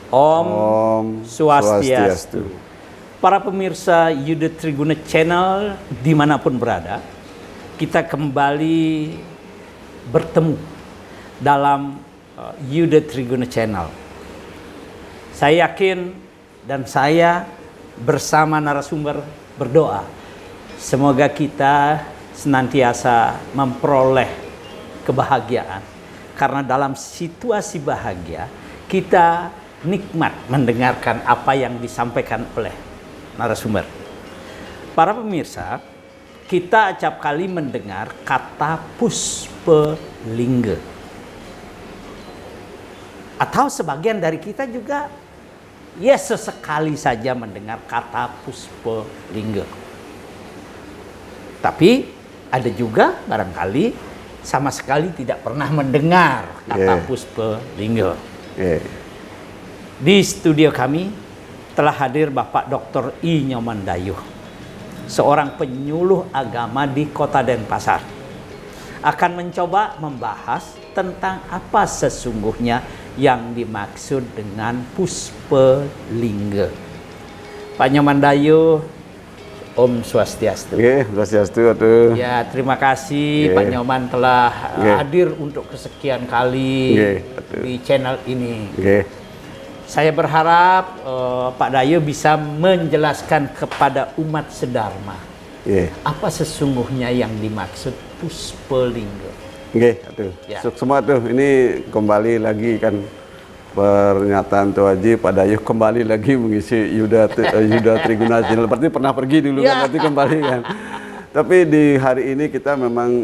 Om Om Swastiastu. Para pemirsa Yuda Triguna Channel dimanapun berada, kita kembali bertemu dalam Yuda Triguna Channel. Saya yakin dan saya bersama narasumber berdoa, semoga kita senantiasa memperoleh kebahagiaan. Karena dalam situasi bahagia, kita nikmat mendengarkan apa yang disampaikan oleh narasumber. Para pemirsa, kita acap kali mendengar kata Puspalingga. Atau sebagian dari kita juga sesekali saja mendengar kata Puspalingga. Tapi ada juga barangkali sama sekali tidak pernah mendengar kata Puspalingga. Di studio kami telah hadir Bapak Dr. I. Nyoman Dayuh, seorang penyuluh agama di Kota Denpasar. Akan mencoba membahas tentang apa sesungguhnya yang dimaksud dengan Puspalingga. Pak Nyoman Dayuh, Om Swastiastu. Swastiastu. Ya, terima kasih Pak Nyoman telah hadir untuk kesekian kali di channel ini. Saya berharap Pak Dayuh bisa menjelaskan kepada umat sedharma apa sesungguhnya yang dimaksud Puspalingga. Semua tuh ini kembali lagi kan pernyataan Tuh Haji, Pak Dayuh kembali lagi mengisi Yuda Triguna Channel. Berarti pernah pergi dulu kan, nanti kembali kan. Tapi di hari ini kita memang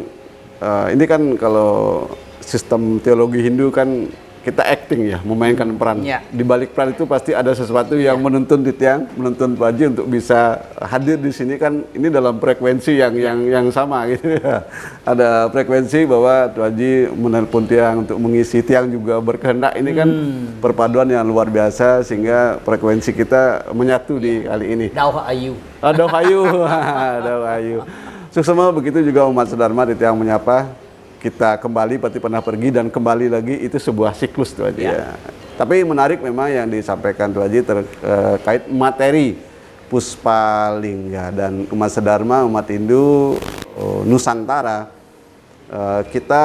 ini kan kalau sistem teologi Hindu kan kita acting ya, memainkan peran. Di balik peran itu pasti ada sesuatu yang menuntun menuntun Pak Haji untuk bisa hadir di sini kan. Ini dalam frekuensi yang sama gitu ya. Ada frekuensi bahwa Tuh Haji menelpon Tiang untuk mengisi, Tiang juga berkehendak. Ini kan perpaduan yang luar biasa sehingga frekuensi kita menyatu di kali ini. Dauh ayu. Dauh ayu. Semua begitu juga umat sedharma di Tiang Menyapa. Kita kembali, berarti pernah pergi dan kembali lagi, itu sebuah siklus Tuh Haji ya. Tapi menarik memang yang disampaikan Tuh Haji terkait materi Puspalingga dan umat sedharma, umat Hindu Nusantara. Kita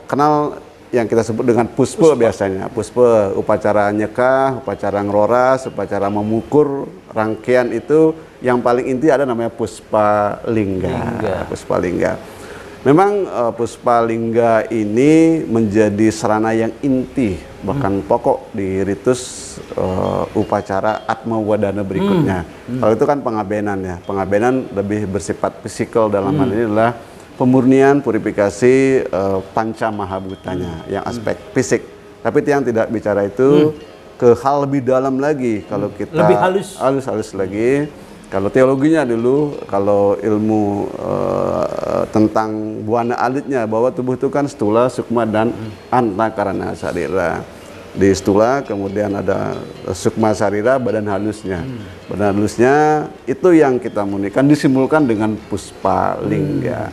kenal yang kita sebut dengan Puspa biasanya. Puspa, upacara nyekah, upacara ngeroras, upacara memukur, rangkaian itu yang paling inti ada namanya Puspalingga. Memang Puspalingga ini menjadi sarana yang inti, bahkan pokok di ritus upacara Atma Wadana berikutnya. Kalau itu kan pengabenan ya. Pengabenan lebih bersifat fisikal, dalam hal ini adalah pemurnian, purifikasi panca mahabhutanya, yang aspek fisik. Tapi Tiang tidak bicara itu ke hal lebih dalam lagi. Kalau kita lebih halus lagi. Kalau teologinya dulu, kalau ilmu tentang buana alitnya, bahwa tubuh itu kan stula, sukma, dan antakarana sarira. Di stula kemudian ada sukma sarira, badan halusnya. Badan halusnya itu yang kita munikan, disimbolkan dengan Puspalingga.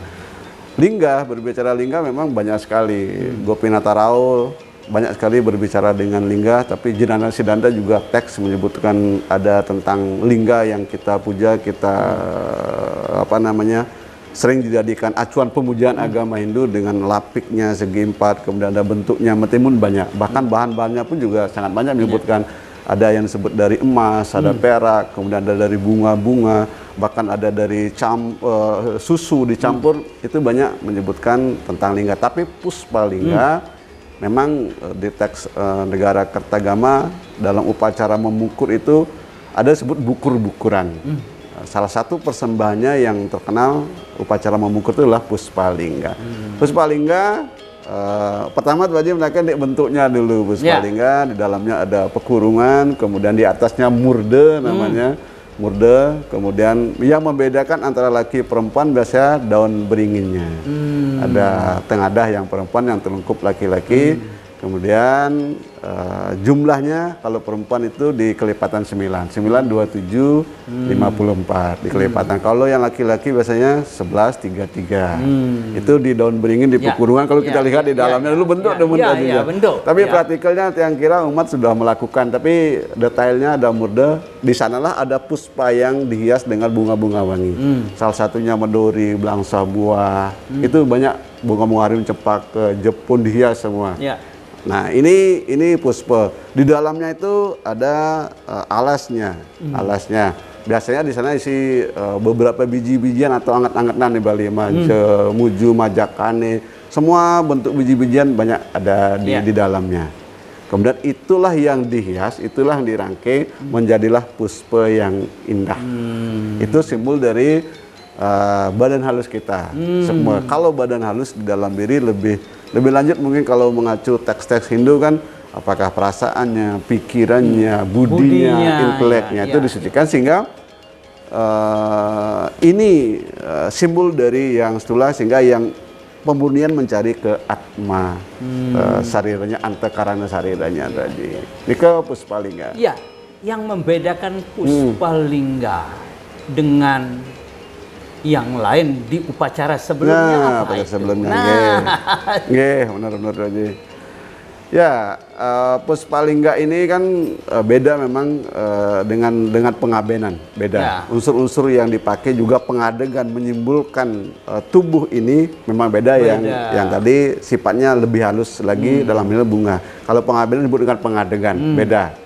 Lingga, berbicara lingga memang banyak sekali. Gopinata Rao banyak sekali berbicara dengan lingga, tapi Jinana Siddhanta juga teks menyebutkan ada tentang lingga yang kita puja, kita sering dijadikan acuan pemujaan agama Hindu dengan lapiknya segi 4, kemudian ada bentuknya, metimun banyak. Bahkan bahan-bahannya pun juga sangat banyak menyebutkan. Ada yang disebut dari emas, ada perak, kemudian ada dari bunga-bunga, bahkan ada dari susu dicampur, itu banyak menyebutkan tentang lingga. Tapi Puspalingga memang di teks negara Kertagama dalam upacara memukur itu ada disebut bukur-bukuran. Salah satu persembahannya yang terkenal upacara memukur itu adalah Puspalingga. Puspalingga pertama Tuh Haji menaikkan bentuknya dulu Puspalingga. Di dalamnya ada pekurungan, kemudian di atasnya murde namanya. Murde, kemudian yang membedakan antara laki perempuan biasanya daun beringinnya. Ada tengadah yang perempuan, yang telungkup laki-laki. Kemudian jumlahnya kalau perempuan itu di kelipatan 9, 27, 54 di kelipatan. Kalau yang laki-laki biasanya 11, 33. Itu di daun beringin di pekurungan kalau kita lihat di dalamnya dulu bentuk bentuk. Tapi praktikalnya yang kira umat sudah melakukan, tapi detailnya ada murda. Di sanalah ada puspa yang dihias dengan bunga-bunga wangi. Salah satunya medori, belangsa buah. Itu banyak bunga-bunga harum, cempaka, jepun dihias semua. Nah, ini puspa. Di dalamnya itu ada alasnya. Alasnya. Biasanya di sana isi beberapa biji-bijian atau anget-angetan di Bali, manje, muju, majakane. Semua bentuk biji-bijian banyak ada di dalamnya. Kemudian itulah yang dihias, itulah yang dirangkai menjadilah puspa yang indah. Itu simbol dari badan halus kita. Semua. Kalau badan halus di dalam diri lebih lanjut mungkin kalau mengacu teks-teks Hindu kan, apakah perasaannya, pikirannya, budinya, inteleknya itu disucikan sehingga ini simbol dari yang stula, sehingga yang pemurnian mencari ke atma sariranya, antakarana sariranya tadi. Nika Puspalingga. Iya, yang membedakan Puspalingga dengan yang lain di upacara sebelumnya apa itu? Sebelumnya, benar-benar aja. Ya, Puspalingga ini kan beda memang dengan pengabenan, beda. Unsur-unsur yang dipakai juga pengadegan menyimpulkan tubuh ini memang beda. Yang tadi sifatnya lebih halus lagi dalam hal bunga. Kalau pengabenan disebut dengan pengadegan, beda.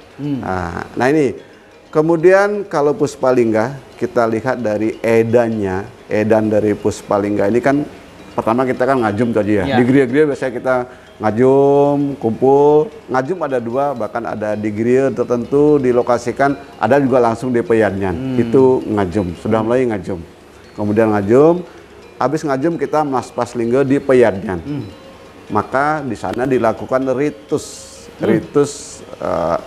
Nah ini. Kemudian kalau Puspalingga kita lihat dari edannya, edan dari Puspalingga ini kan pertama kita kan ngajum tadi ya. Di geria-geria biasanya kita ngajum, kumpul. Ngajum ada dua, bahkan ada di geria tertentu dilokasikan, ada juga langsung di peyadnyan. Itu ngajum, sudah mulai ngajum. Kemudian ngajum, habis ngajum kita maspas lingga di peyadnyan. Maka di sana dilakukan ritus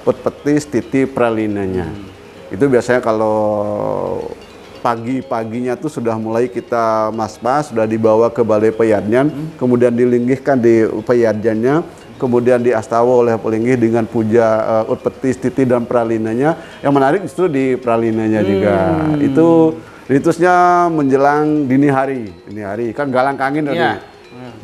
utpetis titi pralinanya. Itu biasanya kalau pagi-paginya tuh sudah mulai kita maspas, sudah dibawa ke balai peyadnyan, kemudian dilinggihkan di peyadnyannya, kemudian diastawa oleh pelinggih dengan puja utpetis titi dan pralinanya. Yang menarik justru di pralinanya juga. Itu ritusnya menjelang dini hari kan galang kangin tadi.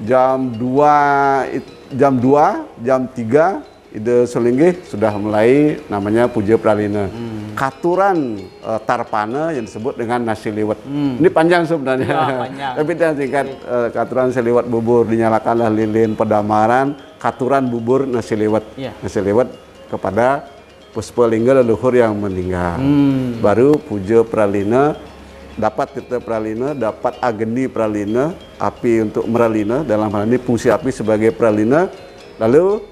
Jam 2, jam 3 ide selinggih sudah mulai namanya puja pralina. Katuran tarpana yang disebut dengan nasi liwet. Ini panjang sebenarnya. Tapi yang singkat, katuran nasi liwet bubur, dinyalakanlah lilin pedamaran, katuran bubur nasi liwet. Nasi liwet kepada Puspalingga leluhur yang meninggal. Baru puja pralina, dapat tita pralina, dapat ageni pralina, api untuk meralina, dalam hal ini fungsi api sebagai pralina, lalu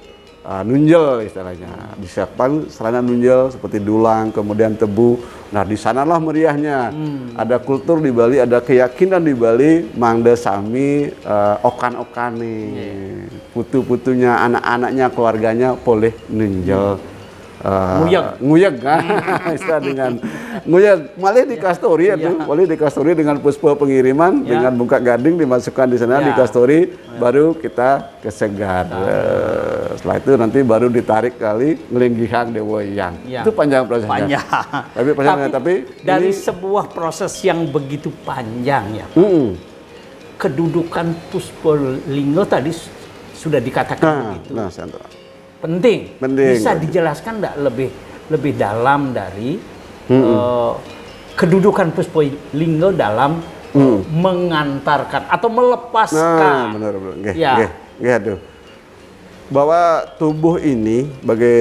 nunjel istilahnya, disiapkan serana nunjel seperti dulang, kemudian tebu. Nah di sanalah meriahnya. Ada kultur di Bali, ada keyakinan di Bali, mangda sami okan-okane, putu-putunya, anak-anaknya, keluarganya boleh nunjel. Nguyeg istilah dengan nguyeg, malah di kastori boleh di kastori dengan puspa pengiriman, dengan buka gading dimasukkan di sana di kastori, baru kita kesegar. Setelah itu nanti baru ditarik kali ngelinggihan dewa yang itu panjang prosesnya. Tapi dari sebuah proses yang begitu panjang ya Pak, kedudukan Puspalingga tadi sudah dikatakan begitu. Penting. Bisa dijelaskan enggak lebih dalam dari kedudukan Puspalingga dalam mengantarkan atau melepaskan. Benar. Aduh. Bahwa tubuh ini sebagai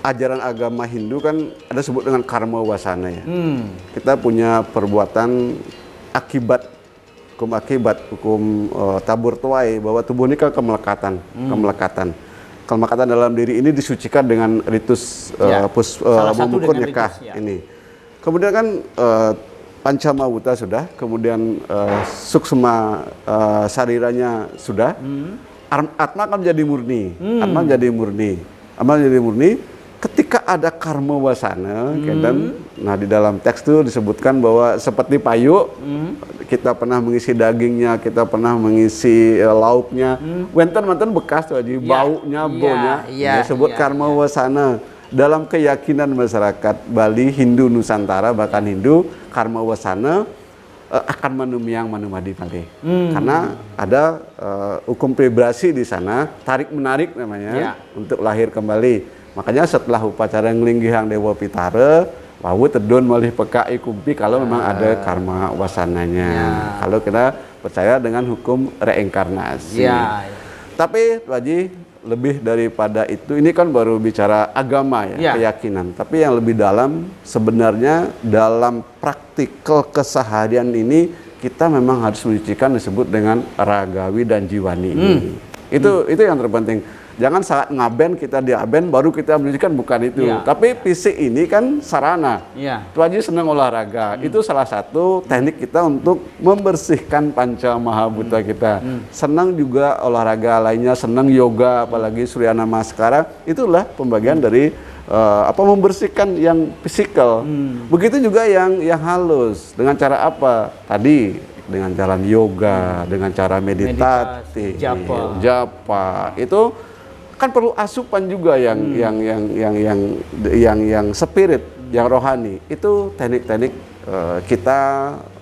ajaran agama Hindu kan ada sebut dengan karma wasana ya. Kita punya perbuatan akibat hukum tabur tuai, bahwa tubuh ini kan kemelekatan. Kemelekatan dalam diri ini disucikan dengan ritus memukul nyekah ini. Kemudian kan Pancamawuta sudah, kemudian suksma sariranya sudah, atma kan menjadi murni. Atma menjadi murni. ketika ada karma wasana, nah di dalam teks itu disebutkan bahwa seperti payuk, kita pernah mengisi dagingnya, kita pernah mengisi lauknya, wenten bekas tuh di baunya, baunya, disebut karma wasana. Dalam keyakinan masyarakat Bali, Hindu Nusantara, bahkan Hindu, karma wasana akan manumiang manumadi malih. Karena ada hukum vibrasi di sana, tarik menarik namanya, untuk lahir kembali. Makanya setelah upacara ngelinggihang Dewa Pitara, wawu tedun malih peka ikumpi kalau memang ada karma wasananya. Kalau kita percaya dengan hukum reinkarnasi. Tapi Waji, lebih daripada itu, ini kan baru bicara agama ya, keyakinan. Tapi yang lebih dalam sebenarnya dalam praktikal keseharian ini kita memang harus menyucikan disebut dengan ragawi dan jiwani ini. Itu yang terpenting. Jangan saat ngaben kita diaben baru kita menyucikan, bukan itu. Tapi fisik ini kan sarana. Itu aja senang olahraga. Itu salah satu teknik kita untuk membersihkan panca mahabhuta kita. Senang juga olahraga lainnya, senang yoga, apalagi Surya Namaskara. Itulah pembagian dari membersihkan yang fisikal. Begitu juga yang halus. Dengan cara apa? Tadi dengan jalan yoga, dengan cara meditasi, japa. Itu kan perlu asupan juga yang spirit, yang rohani. Itu teknik-teknik kita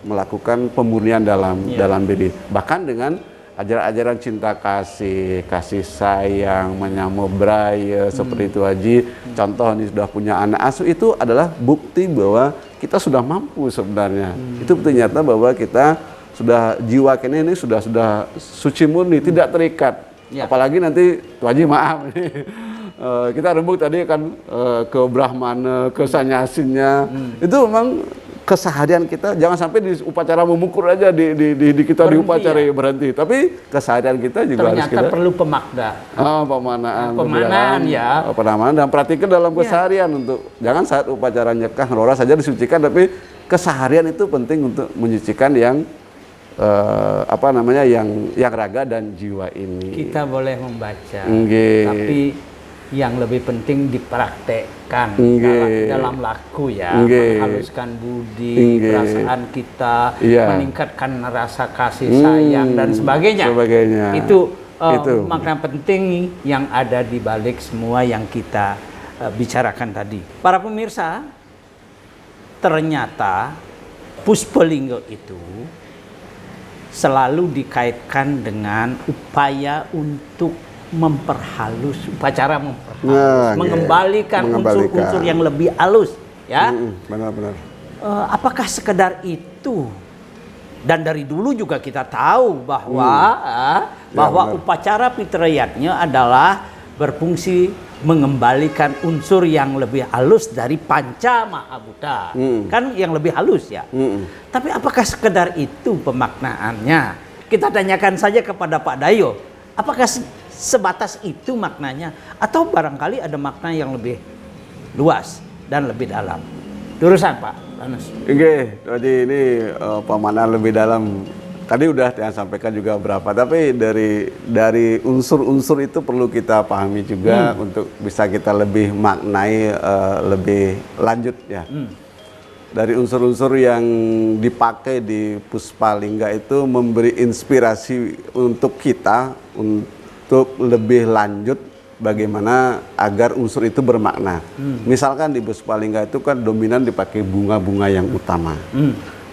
melakukan pemurnian dalam diri. Bahkan dengan ajaran-ajaran cinta kasih sayang, menyambut braya, seperti itu Haji. Contoh ini sudah punya anak asuh, itu adalah bukti bahwa kita sudah mampu sebenarnya. Itu ternyata bahwa kita sudah jiwa ini sudah suci murni, tidak terikat. Apalagi nanti Tuh Haji maaf kita rembuk tadi kan ke Brahmana, ke sanyasinnya. Itu memang keseharian kita, jangan sampai di upacara memukul aja di kita di upacara berhenti. Tapi keseharian kita juga ternyata harus kita perlu pemakna. Pemanaan dan praktikkan dalam keseharian untuk jangan saat upacara nyekah ngelora saja disucikan, tapi keseharian itu penting untuk menyucikan yang yang raga dan jiwa ini. Kita boleh membaca, tapi yang lebih penting dipraktekkan dalam laku ya, menghaluskan budi, perasaan kita, meningkatkan rasa kasih sayang dan sebagainya. Itu makna penting yang ada di balik semua yang kita bicarakan tadi. Para pemirsa, ternyata Puspalingga itu selalu dikaitkan dengan upaya untuk mengembalikan unsur-unsur yang lebih halus, ya. Benar-benar. Apakah sekedar itu? Dan dari dulu juga kita tahu bahwa upacara fitriyatnya adalah berfungsi mengembalikan unsur yang lebih halus dari panca mahabhuta. Kan yang lebih halus ya. Tapi apakah sekedar itu pemaknaannya? Kita tanyakan saja kepada Pak Dayo. Apakah sebatas itu maknanya? Atau barangkali ada makna yang lebih luas dan lebih dalam? Terusan Pak Lanus. Jadi ini pemaknaan lebih dalam. Tadi udah yang sampaikan juga berapa, tapi dari unsur-unsur itu perlu kita pahami juga untuk bisa kita lebih maknai lebih lanjut ya. Dari unsur-unsur yang dipakai di Puspalingga itu memberi inspirasi untuk kita untuk lebih lanjut bagaimana agar unsur itu bermakna. Misalkan di Puspalingga itu kan dominan dipakai bunga-bunga yang utama.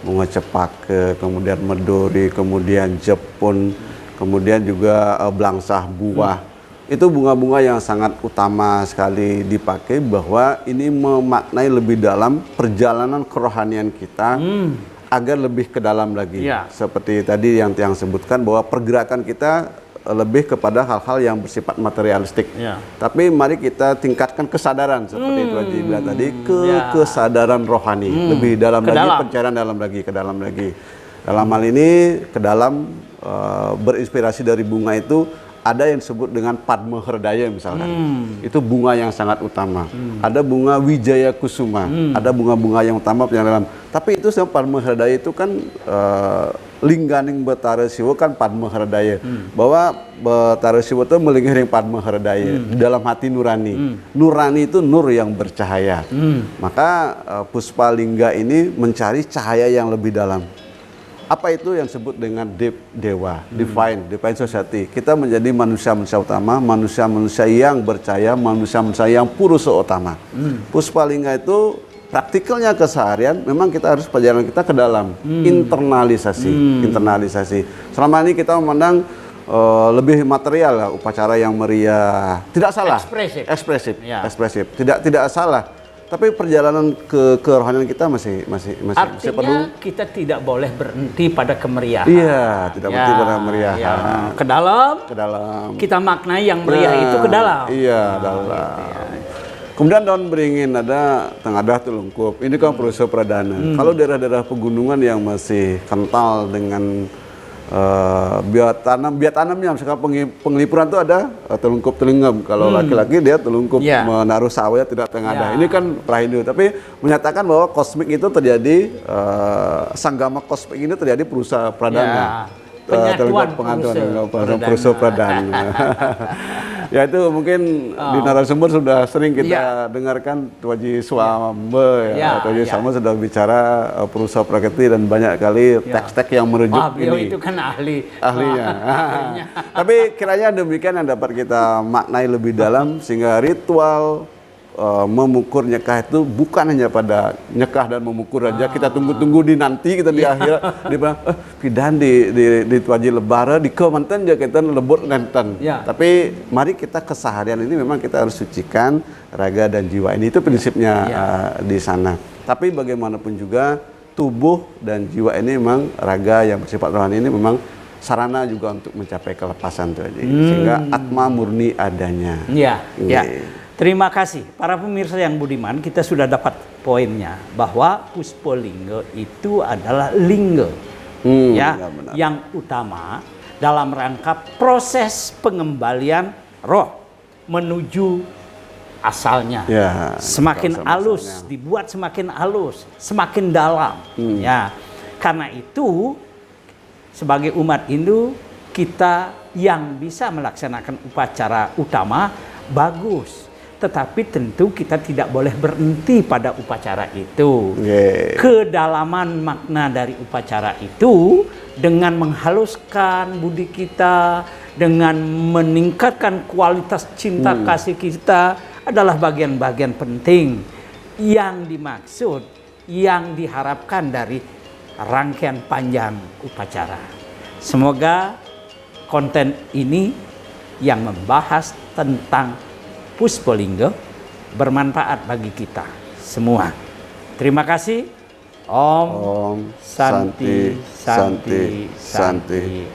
Bunga cepaka, kemudian medori, kemudian jepun, kemudian juga blangsah buah. Itu bunga-bunga yang sangat utama sekali dipakai, bahwa ini memaknai lebih dalam perjalanan kerohanian kita agar lebih ke dalam lagi. Seperti tadi yang sebutkan bahwa pergerakan kita lebih kepada hal-hal yang bersifat materialistik. Tapi mari kita tingkatkan kesadaran seperti itu Haji bilang tadi, kesadaran rohani, lebih dalam lagi, pencarian ke dalam lagi. Dalam hal ini ke dalam berinspirasi dari bunga itu ada yang disebut dengan Padma Herdaya misalkan. Itu bunga yang sangat utama. Ada bunga Wijaya Kusuma, ada bunga-bunga yang utama yang dalam. Tapi itu sama Padma Herdaya itu kan Lingganing Betara Siwa kan Padma Herdaya. Bahwa Betara Siwa itu melingkaring Padma Herdaya di dalam hati nurani. Nurani itu nur yang bercahaya. Maka Puspalingga ini mencari cahaya yang lebih dalam. Apa itu yang disebut dengan dewa, divine society. Kita menjadi manusia-manusia utama, manusia-manusia yang bercahaya, manusia-manusia yang purusa utama. Puspalingga itu praktikalnya keseharian, memang kita harus perjalanan kita ke dalam, internalisasi. Selama ini kita memandang lebih material lah, upacara yang meriah, tidak salah, ekspresif, tidak salah. Tapi perjalanan ke kerohanian kita masih Artinya kita tidak boleh berhenti pada kemeriahan. Iya, tidak berhenti pada kemeriahan. Ya. Ke dalam. Kita maknai yang meriah itu ke dalam. Iya, dalam. Kemudian daun beringin ada tengadah telungkup. Ini kan proses pradana. Kalau daerah-daerah pegunungan yang masih kental dengan biatanamnya, misalkan penglipuran itu ada telungkup telingam. Kalau laki-laki dia telungkup menaruh sawah tidak tengadah. Ini kan prahindu, tapi menyatakan bahwa kosmik itu terjadi sanggama kosmik ini terjadi perusaha pradana. Perusaha pradana. Ya itu mungkin di narasumber sudah sering kita dengarkan Tuaji Swamba Tuaji Swamba sudah bicara perusaha prakriti dan banyak kali teks-teks yang merujuk ini. Itu kan ahlinya. Tapi kiranya demikian yang dapat kita maknai lebih dalam sehingga ritual memukur nyekah itu bukan hanya pada nyekah dan memukur aja. Kita tunggu-tunggu di nanti kita di akhirat di pidan di Tuaji Lebara di kemanten aja kita lebur nenten. Tapi mari kita keseharian ini memang kita harus sucikan raga dan jiwa ini, itu prinsipnya di sana. Tapi bagaimanapun juga tubuh dan jiwa ini memang raga yang bersifat rohani ini memang sarana juga untuk mencapai kelepasan tuh aja. Sehingga atma murni adanya. Terima kasih para pemirsa yang budiman, kita sudah dapat poinnya bahwa Puspolingga itu adalah lingga yang utama dalam rangka proses pengembalian roh menuju asalnya. Semakin halus, dibuat semakin halus, semakin dalam. Karena itu sebagai umat Hindu kita yang bisa melaksanakan upacara utama bagus. Tetapi tentu kita tidak boleh berhenti pada upacara itu. Kedalaman makna dari upacara itu dengan menghaluskan budi kita, dengan meningkatkan kualitas cinta kasih kita adalah bagian-bagian penting yang dimaksud, yang diharapkan dari rangkaian panjang upacara. Semoga konten ini yang membahas tentang Puspolingga bermanfaat bagi kita semua. Terima kasih. Om Santi Santi Santi.